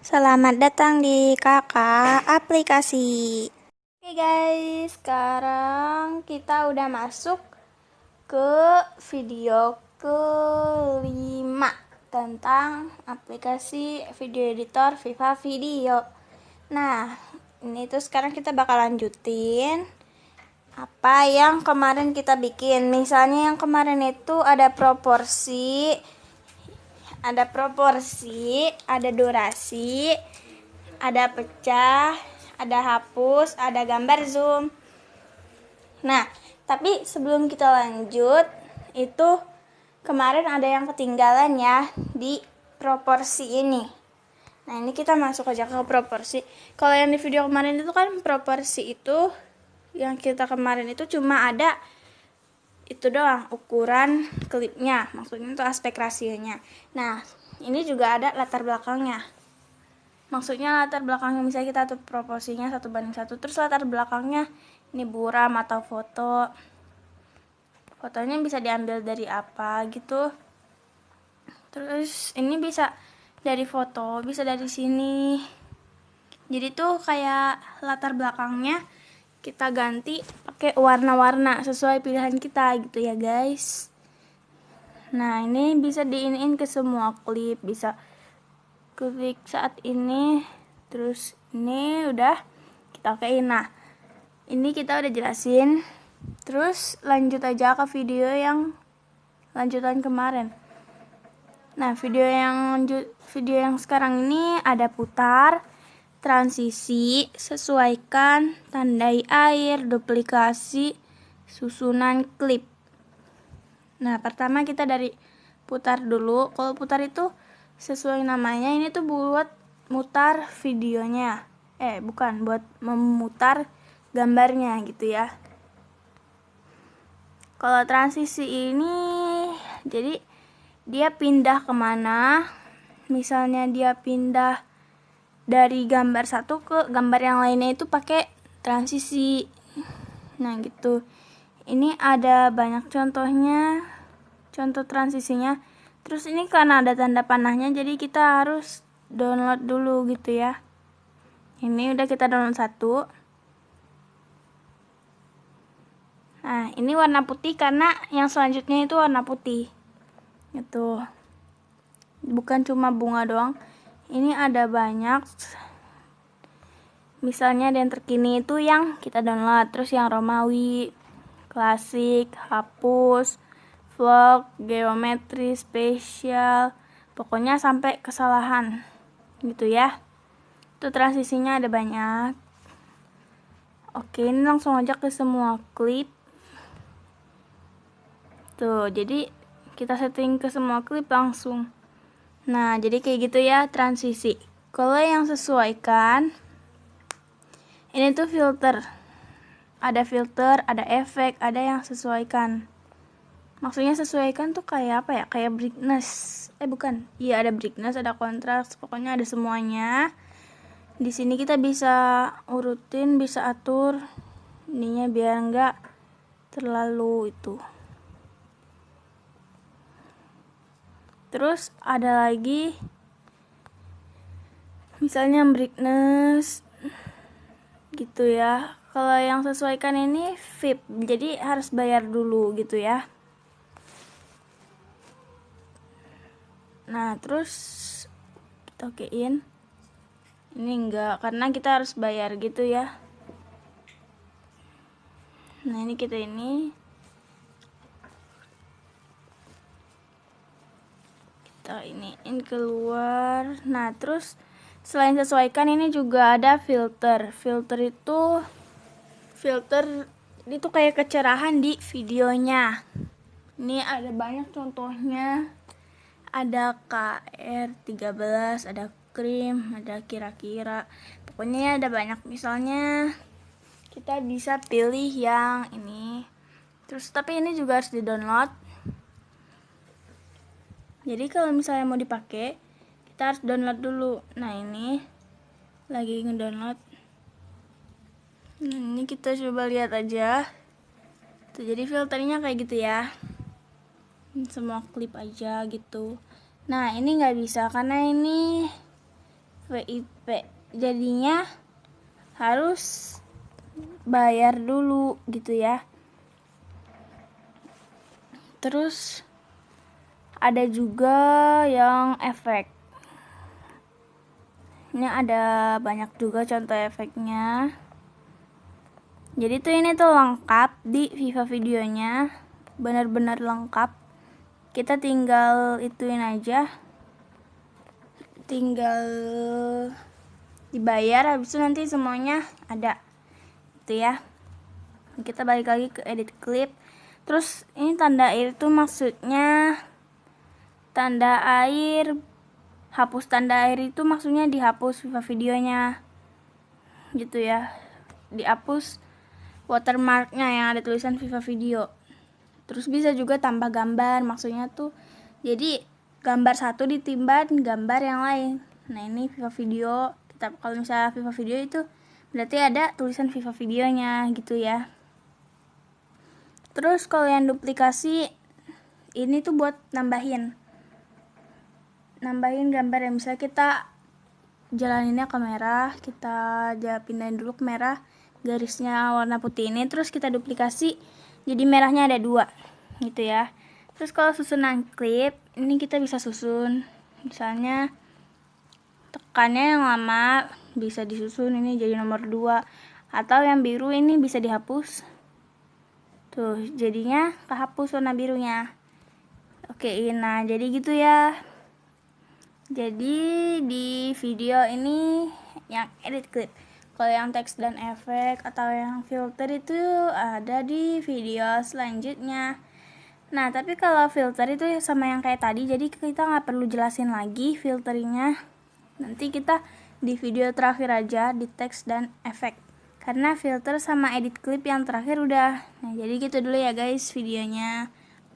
Selamat datang di Kakak Aplikasi. Oke guys, sekarang kita udah masuk ke video kelima tentang aplikasi video editor Viva Video. Nah, ini tuh sekarang kita bakal lanjutin apa yang kemarin kita bikin. Misalnya yang kemarin itu ada proporsi, ada durasi, ada pecah, ada hapus, ada gambar zoom. Nah, tapi sebelum kita lanjut, itu kemarin ada yang ketinggalan ya di proporsi ini. Nah, ini kita masuk aja ke proporsi. Kalau yang di video kemarin itu kan proporsi itu, yang kita kemarin itu cuma ada itu doang, ukuran klipnya, maksudnya itu aspek rasionya. Nah, ini juga ada latar belakangnya. Maksudnya latar belakangnya, misalnya kita atur proporsinya 1:1, terus latar belakangnya ini buram atau foto. Fotonya bisa diambil dari apa gitu. Terus ini bisa dari foto, bisa dari sini. Jadi tuh kayak latar belakangnya kita ganti pakai warna-warna sesuai pilihan kita gitu ya guys. Nah, ini bisa diiniin ke semua klip, bisa klik saat ini, terus ini udah kita okein. Nah, ini kita udah jelasin, terus lanjut aja ke video yang lanjutan kemarin. Nah, video yang sekarang ini ada putar, transisi, sesuaikan, tandai air, duplikasi, susunan klip. Nah, pertama kita dari putar dulu. Kalau putar itu sesuai namanya, ini tuh buat mutar videonya. Bukan, buat memutar gambarnya gitu ya. Kalau transisi ini, jadi dia pindah kemana. Misalnya dia pindah dari gambar satu ke gambar yang lainnya, itu pakai transisi. Nah gitu. Ini ada banyak contohnya, contoh transisinya. Terus ini karena ada tanda panahnya, jadi kita harus download dulu gitu ya. Ini udah kita download satu. Nah, ini warna putih karena yang selanjutnya itu warna putih. Gitu. Bukan cuma bunga doang. Ini ada banyak. Misalnya yang terkini itu yang kita download, terus yang Romawi, klasik, hapus, vlog, geometri, spesial, pokoknya sampai kesalahan gitu ya. Itu transisinya ada banyak. Oke, ini langsung aja ke semua klip. Tuh, jadi kita setting ke semua klip langsung. Nah, jadi kayak gitu ya transisi. Kalau yang sesuaikan, ini tuh filter. Ada filter, ada efek, ada yang sesuaikan. Maksudnya sesuaikan tuh kayak apa ya? Kayak brightness. Bukan. Iya, ada brightness, ada kontras, pokoknya ada semuanya. Di sini kita bisa urutin, bisa atur ininya biar enggak terlalu itu. Terus ada lagi misalnya brightness gitu ya. Kalau yang sesuaikan ini VIP, jadi harus bayar dulu gitu ya. Nah, terus kita okein. Ini enggak, karena kita harus bayar gitu ya. Nah, ini kita iniin keluar. Nah, terus selain sesuaikan, ini juga ada filter. Filter itu kayak kecerahan di videonya. Ini ada banyak contohnya. Ada KR13, ada krim, ada kira-kira. Pokoknya ada banyak. Misalnya kita bisa pilih yang ini. Terus tapi ini juga harus di-download. Jadi kalau misalnya mau dipakai, kita harus download dulu. Nah, ini lagi ngedownload. Nah, ini kita coba lihat aja. Tuh, jadi filternya kayak gitu ya. Semua klip aja gitu. Nah, ini nggak bisa karena ini VIP. Jadinya harus bayar dulu gitu ya. Terus ada juga yang efek. Ini ada banyak juga contoh efeknya. Jadi tuh ini tuh lengkap di Viva videonya, benar-benar lengkap. Kita tinggal ituin aja, tinggal dibayar, habis itu nanti semuanya ada, itu ya. Kita balik lagi ke edit clip. Terus ini tanda air itu maksudnya tanda air, hapus tanda air itu maksudnya dihapus Viva videonya, gitu ya, dihapus watermarknya yang ada tulisan Viva video. Terus bisa juga tambah gambar, maksudnya tuh jadi gambar satu ditimban gambar yang lain. Nah ini Viva video, kita kalau misalnya Viva video itu berarti ada tulisan Viva videonya gitu ya. Terus kalau yang duplikasi ini tuh buat nambahin gambar yang misalnya kita jalaninnya ke merah, kita pindahin dulu ke merah, garisnya warna putih ini, terus kita duplikasi jadi merahnya ada 2 gitu ya. Terus kalau susunan klip ini kita bisa susun, misalnya tekannya yang lama bisa disusun ini jadi nomor 2, atau yang biru ini bisa dihapus tuh, jadinya kehapus warna birunya. Oke, nah jadi gitu ya. Jadi di video ini yang edit clip. Kalau yang teks dan efek atau yang filter itu ada di video selanjutnya. Nah, tapi kalau filter itu sama yang kayak tadi, jadi kita nggak perlu jelasin lagi filternya. Nanti kita di video terakhir aja di teks dan efek. Karena filter sama edit clip yang terakhir udah. Nah, jadi gitu dulu ya guys videonya.